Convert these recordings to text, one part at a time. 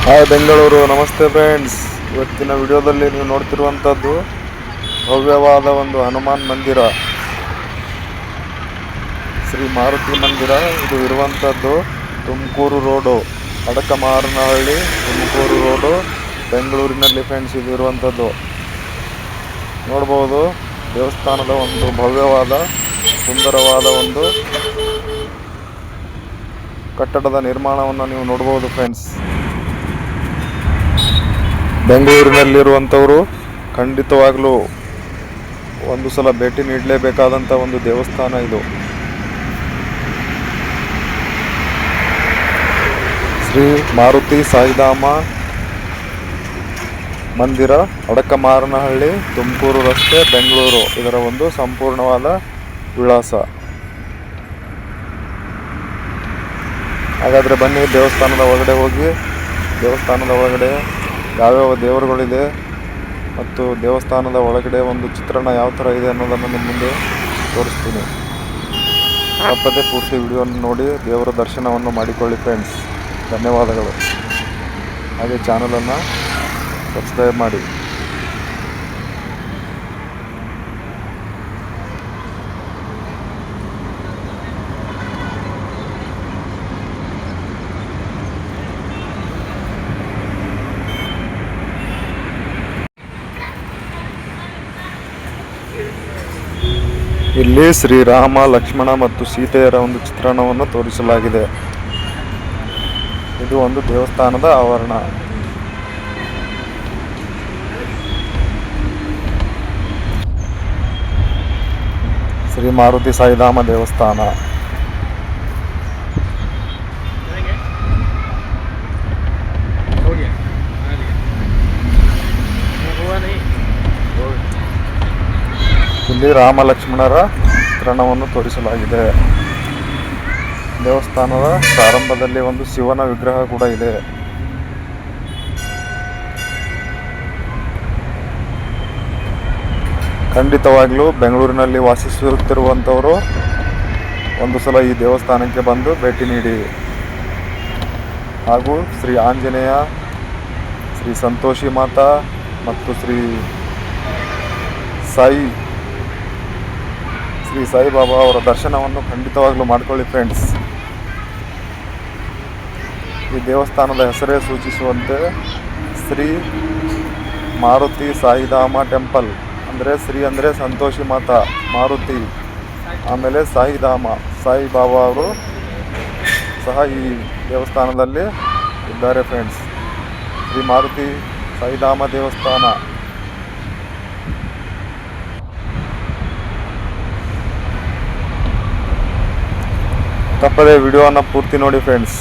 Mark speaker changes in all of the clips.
Speaker 1: Hi Bengaluru, ನಮಸ್ತೆ friends. ಇವತ್ತಿನ ವಿಡಿಯೋದಲ್ಲಿ ನೀವು ನೋಡ್ತಿರುವಂಥದ್ದು ಭವ್ಯವಾದ ಒಂದು ಹನುಮಾನ್ ಮಂದಿರ, ಶ್ರೀ ಮಾರುತಿ ಮಂದಿರ. ಇದು ಇರುವಂಥದ್ದು ತುಮಕೂರು ರೋಡು, ಅಡಕಮಾರನಹಳ್ಳಿ, ತುಮಕೂರು ರೋಡು, ಬೆಂಗಳೂರಿನಲ್ಲಿ ಫ್ರೆಂಡ್ಸ್. ಇದು ಇರುವಂಥದ್ದು ನೋಡ್ಬೋದು. ದೇವಸ್ಥಾನದ ಒಂದು ಭವ್ಯವಾದ ಸುಂದರವಾದ ಒಂದು ಕಟ್ಟಡದ ನಿರ್ಮಾಣವನ್ನು ನೀವು ನೋಡ್ಬೋದು ಫ್ರೆಂಡ್ಸ್. ಬೆಂಗಳೂರಿನಲ್ಲಿರುವಂಥವರು ಖಂಡಿತವಾಗ್ಲೂ ಒಂದು ಸಲ ಭೇಟಿ ನೀಡಲೇಬೇಕಾದಂಥ ಒಂದು ದೇವಸ್ಥಾನ ಇದು. ಶ್ರೀ ಮಾರುತಿ ಸಾಯಿಧಾಮ ಮಂದಿರ, ಅಡಕಮಾರನಹಳ್ಳಿ, ತುಮಕೂರು ರಸ್ತೆ, ಬೆಂಗಳೂರು. ಇದರ ಒಂದು ಸಂಪೂರ್ಣವಾದ ವಿಳಾಸ. ಹಾಗಾದರೆ ಬನ್ನಿ, ದೇವಸ್ಥಾನದ ಒಳಗಡೆ ಹೋಗಿ ದೇವಸ್ಥಾನದ ಒಳಗಡೆ ಯಾವ್ಯಾವ ದೇವರುಗಳಿದೆ ಮತ್ತು ದೇವಸ್ಥಾನದ ಒಳಗಡೆ ಒಂದು ಚಿತ್ರಣ ಯಾವ ಥರ ಇದೆ ಅನ್ನೋದನ್ನು ನಿಮ್ಮ ಮುಂದೆ ತೋರಿಸ್ತೀನಿ. ತಪ್ಪದೆ ಪೂರ್ತಿ ವಿಡಿಯೋವನ್ನು ನೋಡಿ ದೇವರ ದರ್ಶನವನ್ನು ಮಾಡಿಕೊಳ್ಳಿ ಫ್ರೆಂಡ್ಸ್. ಧನ್ಯವಾದಗಳು. ಹಾಗೆ ಚಾನಲನ್ನು ಸಬ್ಸ್ಕ್ರೈಬ್ ಮಾಡಿ. ಇಲ್ಲಿ ಶ್ರೀರಾಮ, ಲಕ್ಷ್ಮಣ ಮತ್ತು ಸೀತೆಯರ ಒಂದು ಚಿತ್ರಣವನ್ನು ತೋರಿಸಲಾಗಿದೆ. ಇದು ಒಂದು ದೇವಸ್ಥಾನದ ಆವರಣ. ಶ್ರೀ ಮಾರುತಿ ಸಾಯಿಧಾಮ ದೇವಸ್ಥಾನ. ಇಲ್ಲಿ ರಾಮ ಲಕ್ಷ್ಮಣರ ಚಿತ್ರಣವನ್ನು ತೋರಿಸಲಾಗಿದೆ. ದೇವಸ್ಥಾನದ ಪ್ರಾರಂಭದಲ್ಲಿ ಒಂದು ಶಿವನ ವಿಗ್ರಹ ಕೂಡ ಇದೆ. ಖಂಡಿತವಾಗ್ಲೂ ಬೆಂಗಳೂರಿನಲ್ಲಿ ವಾಸಿಸುತ್ತಿರುವಂಥವರು ಒಂದು ಸಲ ಈ ದೇವಸ್ಥಾನಕ್ಕೆ ಬಂದು ಭೇಟಿ ನೀಡಿ. ಹಾಗೂ ಶ್ರೀ ಆಂಜನೇಯ, ಶ್ರೀ ಸಂತೋಷಿ ಮಾತಾ ಮತ್ತು ಶ್ರೀ ಸಾಯಿಬಾಬಾ ಅವರ ದರ್ಶನವನ್ನು ಖಂಡಿತವಾಗ್ಲೂ ಮಾಡಿಕೊಳ್ಳಿ ಫ್ರೆಂಡ್ಸ್. ಈ ದೇವಸ್ಥಾನದ ಹೆಸರೇ ಸೂಚಿಸುವಂತೆ ಶ್ರೀ ಮಾರುತಿ ಸಾಯಿಧಾಮ ಟೆಂಪಲ್. ಅಂದರೆ ಶ್ರೀ ಅಂದರೆ ಸಂತೋಷಿ ಮಾತಾ, ಮಾರುತಿ, ಆಮೇಲೆ ಸಾಯಿಧಾಮ, ಸಾಯಿಬಾಬಾ ಅವರು ಸಹ ಈ ದೇವಸ್ಥಾನದಲ್ಲಿ ಇದ್ದಾರೆ ಫ್ರೆಂಡ್ಸ್. ಶ್ರೀ ಮಾರುತಿ ಸಾಯಿಧಾಮ ದೇವಸ್ಥಾನ. ತಪ್ಪದೆ ವಿಡಿಯೋವನ್ನು ಪೂರ್ತಿ ನೋಡಿ ಫ್ರೆಂಡ್ಸ್.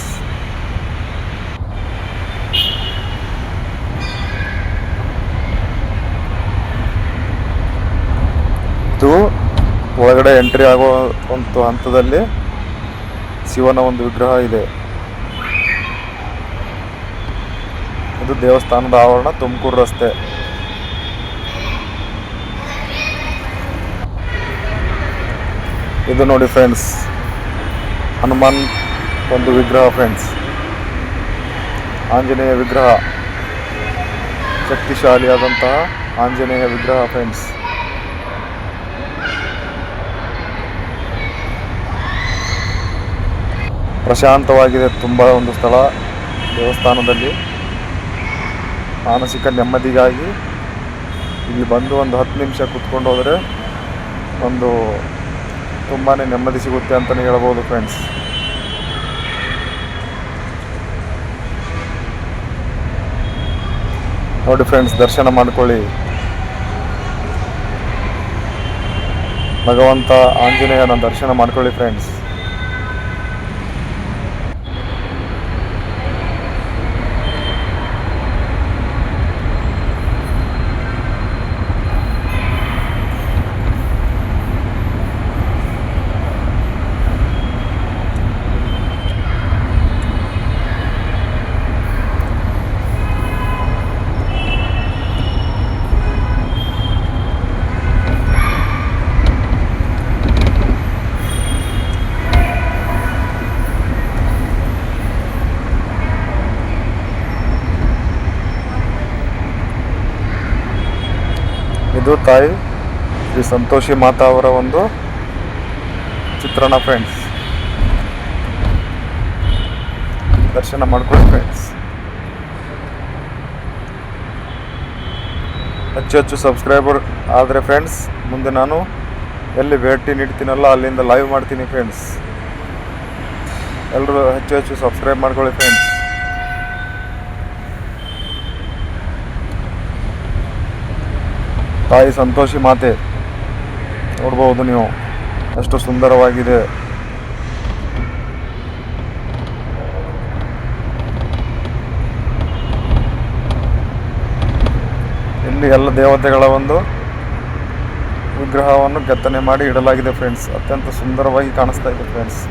Speaker 1: ಇದು ಒಳಗಡೆ ಎಂಟ್ರಿ ಆಗೋ ಒಂದು ಹಂತದಲ್ಲಿ ಶಿವನ ಒಂದು ವಿಗ್ರಹ ಇದೆ. ಇದು ದೇವಸ್ಥಾನದ ಆವರಣ, ತುಮಕೂರು ರಸ್ತೆ. ಇದು ನೋಡಿ ಫ್ರೆಂಡ್ಸ್, ಹನುಮಾನ್ ಒಂದು ವಿಗ್ರಹ ಫ್ರೆಂಡ್ಸ್. ಆಂಜನೇಯ ವಿಗ್ರಹ, ಶಕ್ತಿಶಾಲಿಯಾದಂತಹ ಆಂಜನೇಯ ವಿಗ್ರಹ ಫ್ರೆಂಡ್ಸ್. ಪ್ರಶಾಂತವಾಗಿದೆ ತುಂಬ ಒಂದು ಸ್ಥಳ. ದೇವಸ್ಥಾನದಲ್ಲಿ ಮಾನಸಿಕ ನೆಮ್ಮದಿಗಾಗಿ ಇಲ್ಲಿ ಬಂದು ಒಂದು 10 ನಿಮಿಷ ಕೂತ್ಕೊಂಡು ಹೋದರೆ ಒಂದು ತುಂಬಾ ನೆಮ್ಮದಿ ಸಿಗುತ್ತೆ ಅಂತಲೇ ಹೇಳ್ಬೋದು ಫ್ರೆಂಡ್ಸ್. ನೋಡಿ ಫ್ರೆಂಡ್ಸ್, ದರ್ಶನ ಮಾಡ್ಕೊಳ್ಳಿ. ಭಗವಂತ ಆಂಜನೇಯನ ದರ್ಶನ ಮಾಡ್ಕೊಳ್ಳಿ ಫ್ರೆಂಡ್ಸ್. ಇದು ತಾಯಿ ಶ್ರೀ ಸಂತೋಷಿ ಮಾತಾ ಅವರ ಒಂದು ಚಿತ್ರಣ ಫ್ರೆಂಡ್ಸ್. ದರ್ಶನ ಮಾಡ್ಕೊಳ್ಳಿ ಫ್ರೆಂಡ್ಸ್. ಹೆಚ್ಚು ಸಬ್ಸ್ಕ್ರೈಬರ್ ಆದರೆ ಫ್ರೆಂಡ್ಸ್ ಮುಂದೆ ನಾನು ಎಲ್ಲಿ ಭೇಟಿ ನೀಡ್ತೀನಲ್ಲ ಅಲ್ಲಿಂದ ಲೈವ್ ಮಾಡ್ತೀನಿ ಫ್ರೆಂಡ್ಸ್. ಎಲ್ಲರೂ ಹೆಚ್ಚು ಸಬ್ಸ್ಕ್ರೈಬ್ ಮಾಡ್ಕೊಳ್ಳಿ ಫ್ರೆಂಡ್ಸ್. ತಾಯಿ ಸಂತೋಷಿ ಮಾತೆ ನೋಡ್ಬೋದು ನೀವು, ಎಷ್ಟು ಸುಂದರವಾಗಿದೆ. ಇಲ್ಲಿ ಎಲ್ಲ ದೇವತೆಗಳ ಒಂದು ವಿಗ್ರಹವನ್ನು ಕೆತ್ತನೆ ಮಾಡಿ ಇಡಲಾಗಿದೆ ಫ್ರೆಂಡ್ಸ್. ಅತ್ಯಂತ ಸುಂದರವಾಗಿ ಕಾಣಿಸ್ತಾ ಇದೆ ಫ್ರೆಂಡ್ಸ್.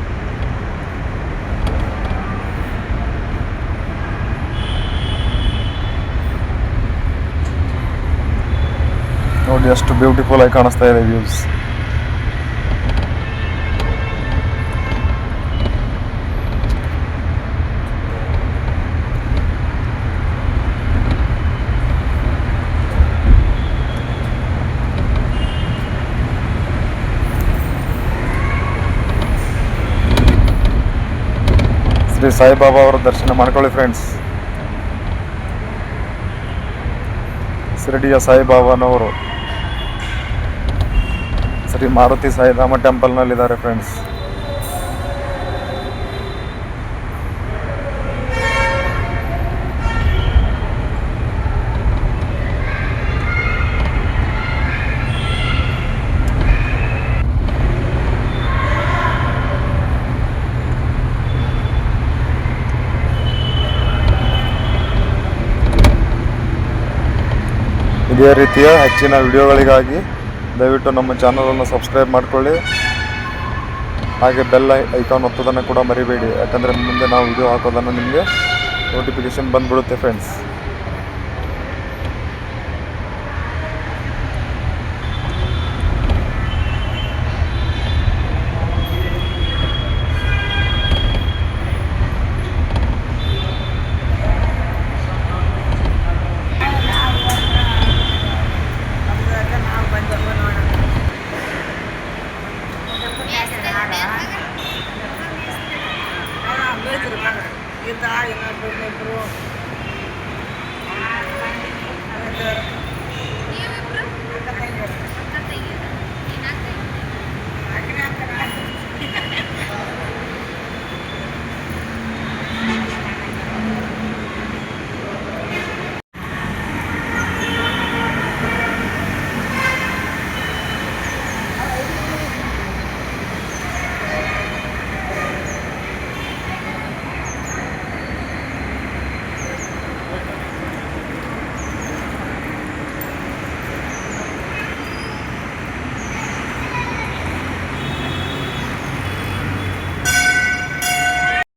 Speaker 1: ನೋಡಿ ಎಷ್ಟು ಬ್ಯೂಟಿಫುಲ್ ಆಗಿ ಕಾಣಿಸ್ತಾ ಇದೆ ವ್ಯೂಸ್. ಶ್ರೀ ಸಾಯಿಬಾಬಾ ಅವರ ದರ್ಶನ ಮಾಡ್ಕೊಳ್ಳಿ ಫ್ರೆಂಡ್ಸ್. ಶಿರಡಿಯ ಸಾಯಿಬಾಬಾನವರು ಶ್ರೀ ಮಾರುತಿ ಸಾಯಿಧಾಮ ಟೆಂಪಲ್ನಲ್ಲಿದ್ದಾರೆ ಫ್ರೆಂಡ್ಸ್. ಇದೇ ರೀತಿಯ ಹೆಚ್ಚಿನ ವಿಡಿಯೋಗಳಿಗಾಗಿ ದಯವಿಟ್ಟು ನಮ್ಮ ಚಾನಲನ್ನು ಸಬ್ಸ್ಕ್ರೈಬ್ ಮಾಡಿಕೊಳ್ಳಿ. ಹಾಗೆ ಬೆಲ್ ಐಕಾನ್ ಒತ್ತೋದನ್ನು ಕೂಡ ಮರಿಬೇಡಿ, ಯಾಕಂದರೆ ಮುಂದೆ ನಾವು ವಿಡಿಯೋ ಹಾಕೋದನ್ನು ನಿಮಗೆ ನೋಟಿಫಿಕೇಷನ್ ಬಂದುಬಿಡುತ್ತೆ ಫ್ರೆಂಡ್ಸ್.